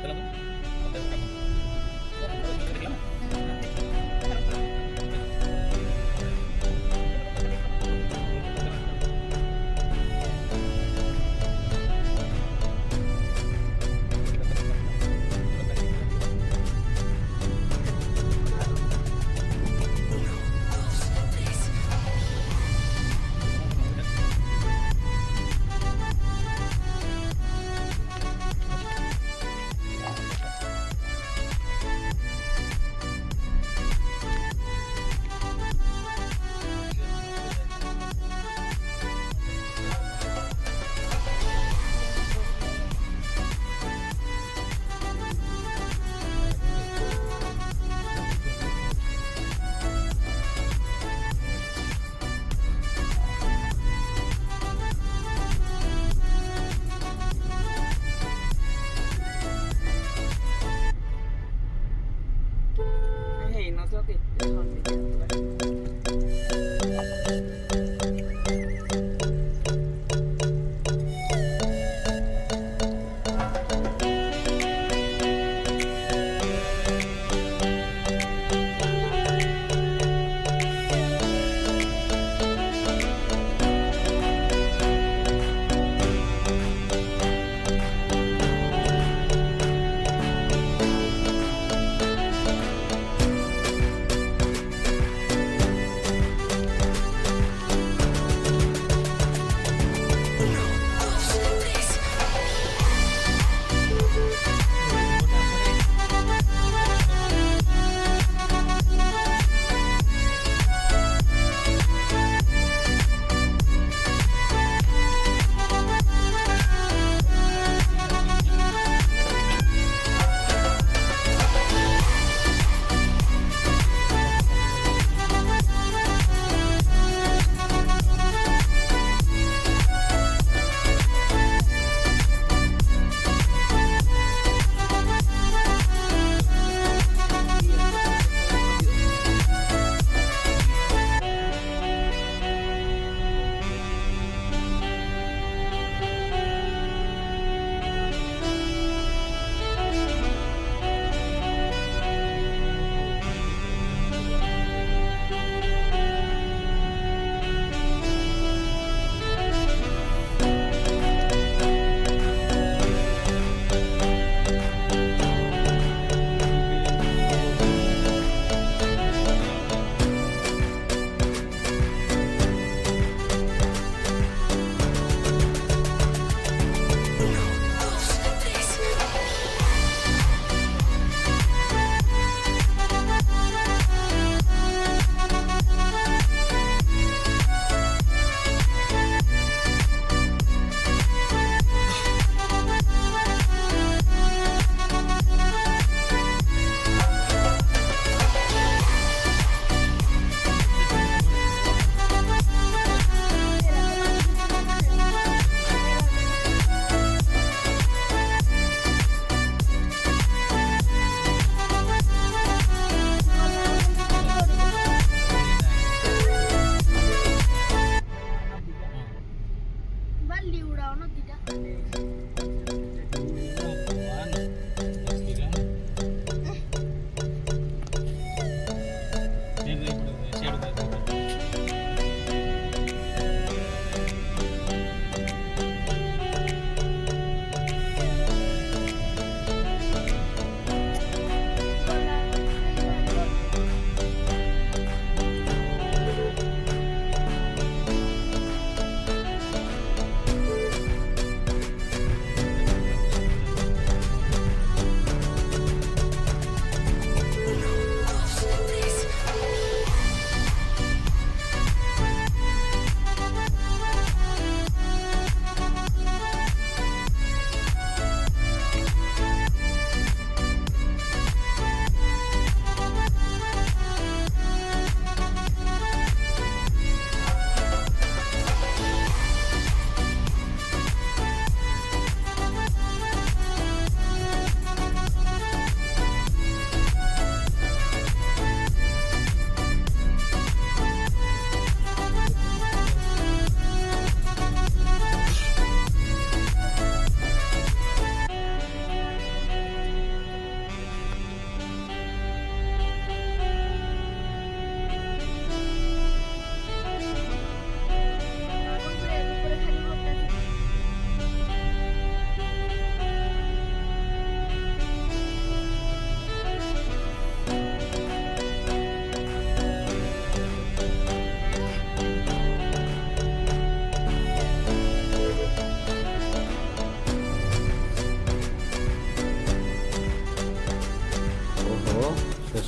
lang tuh. Hotel berapa? Oh, kalau dari lama.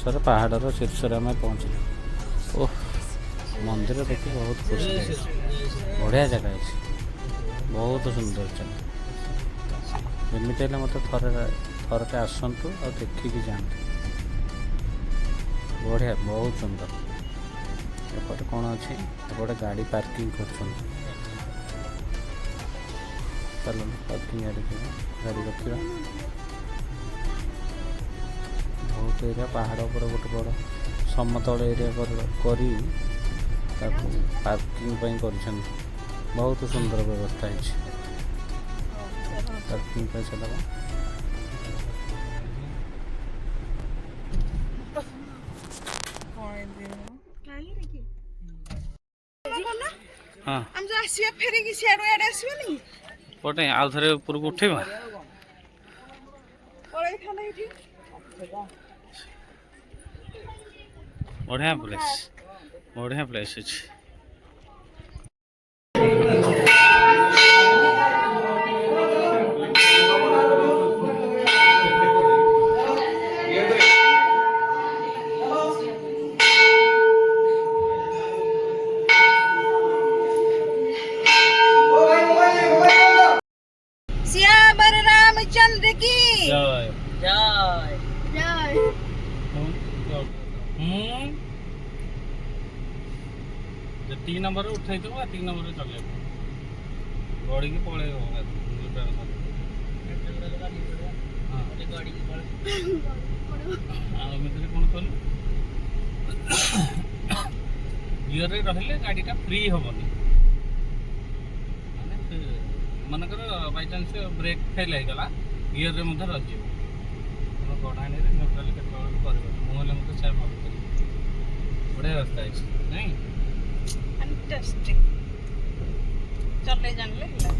ଶେଷରେ ପାହାଡ଼ର ଶୀର୍ଷରେ ଆମେ ପହଞ୍ଚିଲୁ। ଓହ, ମନ୍ଦିର ଦେଖି ବହୁତ ଖୁସି ଲାଗିଛି। ବଢ଼ିଆ ଜାଗା ଅଛି, ବହୁତ ସୁନ୍ଦର ଜାଗା। ଯେମିତି ହେଲେ ମୋତେ ଥରଟେ ଆସନ୍ତୁ ଆଉ ଦେଖିକି ଯାଆନ୍ତୁ। ବଢ଼ିଆ, ବହୁତ ସୁନ୍ଦର। ଏପଟେ କ'ଣ ଅଛି? ଏପଟେ ଗାଡ଼ି ପାର୍କିଂ କରୁଛନ୍ତି। ଚାଲନ୍ତୁ ପାର୍କିଂ ଗାଡ଼ି ଯିବା, ଗାଡ଼ି ରଖିବା। ବହୁତ ଏରିଆ ପାହାଡ଼ ଉପରେ ଗୋଟେ ବଡ଼ ସମତଳ ଏରିଆ କରି ତାକୁ ପାର୍କିଂ ପାଇଁ କରିଛନ୍ତି। ବହୁତ ସୁନ୍ଦର ବ୍ୟବସ୍ଥା ହେଇଛି ପାର୍କିଂ ପଇସା ଦେବା। ହଁ, ଆସିବା ଫେରିକି ସିଆଡୁ ଇଆଡେ ଆସିବନି ପଟେ ଆଉ ଥରେ ଉପରକୁ ଉଠେଇବା। ପଳେଇଥାନ୍ତା ଏଇଠି। ବଢ଼ିଆ ପ୍ଲେସ୍, ବଢ଼ିଆ ପ୍ଲେସ୍ ଅଛି। श्यावर रामचंद्र की जय जय जय। ଯେତିକି ନମ୍ବରରେ ଉଠେଇଥିବ ଏତିକି ନମ୍ବରରେ ଚଲେଇବ, ଗଡ଼ିକି ପଳେଇବ। ଆଉ ଏମିତିରେ କ'ଣ କଲୁ, ଗିଅରରେ ରହିଲେ ଗାଡ଼ିଟା ଫ୍ରି ହେବନି। ମାନେ ମନେକର ବାଇଚାନ୍ସ ବ୍ରେକ୍ ଫେଲ୍ ହେଇଗଲା, ଗିଅରରେ ମଧ୍ୟ ରହିଯିବ। ଆପଣ ଗଡ଼ାଣିରେ ନ୍ୟୁଟ୍ରାଲ୍ କେତେବେଳେ କରିବ, ମୁଁ ହେଲେ ମୋତେ ସେୟା ଭାବୁଥିଲି। ବଢ଼ିଆ ରାସ୍ତା ହେଇଛି ନାଇଁ? ଫାଣ୍ଟାଷ୍ଟିକ୍। ଚଲେଇ ଜାଣିଲେ ହେଲା।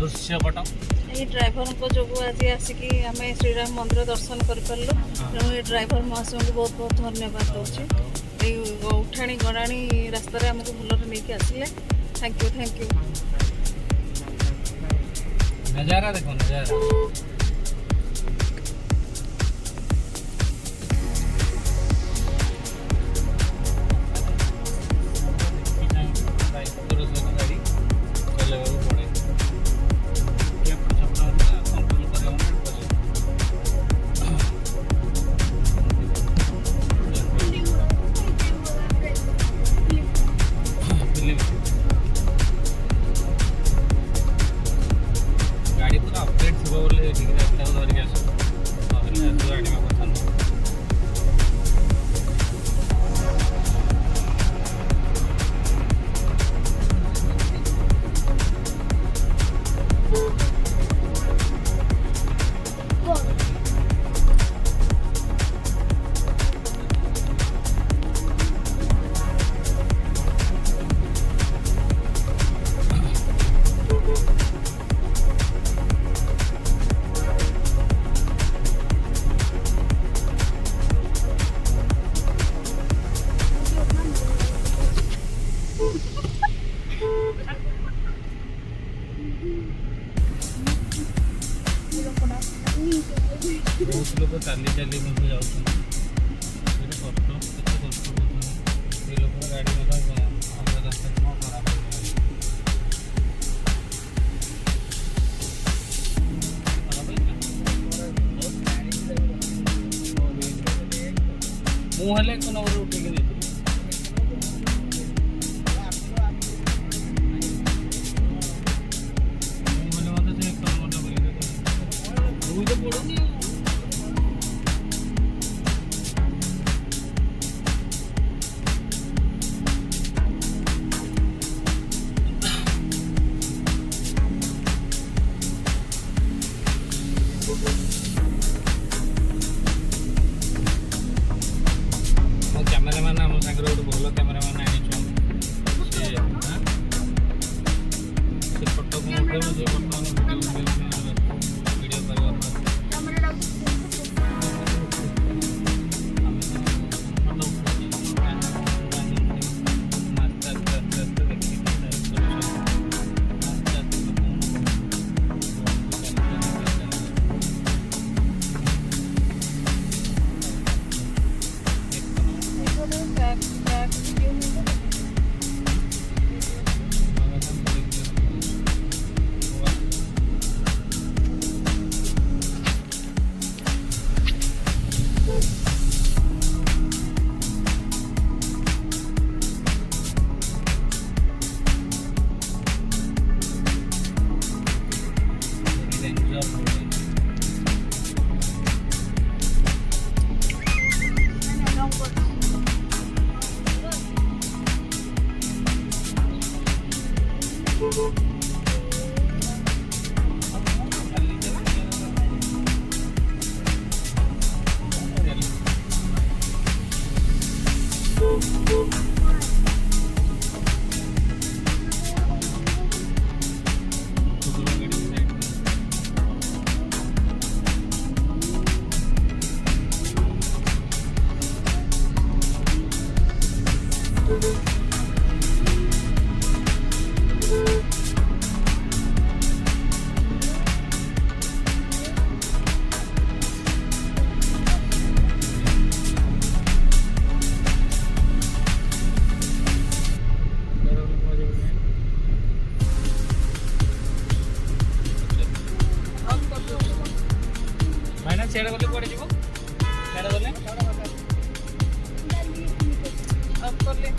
ଦୃଶ୍ୟପଟ ଏଇ ଡ୍ରାଇଭରଙ୍କ ଯୋଗୁଁ ଆଜି ଆସିକି ଆମେ ଶ୍ରୀରାମ ମନ୍ଦିର ଦର୍ଶନ କରିପାରିଲୁ। ତେଣୁ ଏ ଡ୍ରାଇଭର ମହାଶୟଙ୍କୁ ବହୁତ ବହୁତ ଧନ୍ୟବାଦ ଦେଉଛି। ଏଇ ଉଠାଣି ଗଡ଼ାଣି ରାସ୍ତାରେ ଆମକୁ ଭଲରେ ନେଇକି ଆସିଲେ। Thank you, thank you. नजारा देखो, नजारा। बहुत लोग चाली चाली जाऊँ लोग गाड़ी रास्ता ମୁଁ ହେଲେ ଏକ ନମ୍ବରରେ ଉଠେଇକି ଦେଇଥିଲି। ମାନେ ମୋତେ ସେ ଏକ ନମ୍ବରଟା ବୋଲିକି ମୁଁ ତ ପଡ଼ୁନି ଆଉ। ମୋ କ୍ୟାମେରାମ୍ୟାନ୍ ଆମ ସାଙ୍ଗରେ ଗୋଟେ ଭଲ କ୍ୟାମେରାମ୍ୟାନ୍ ଆଣିଛୁ। ସେ ଫଟୋ କ'ଣ ଉଠେଇବ, ସେ ଫଟୋ ଭିଡ଼ିଓ କରିବା ଭାଇନା ସିଆଡ଼େ ଗଲେ କୁଆଡ଼େ ଯିବ? ସିଆଡ଼େ ଗଲେ ଅଫ୍ କଲେ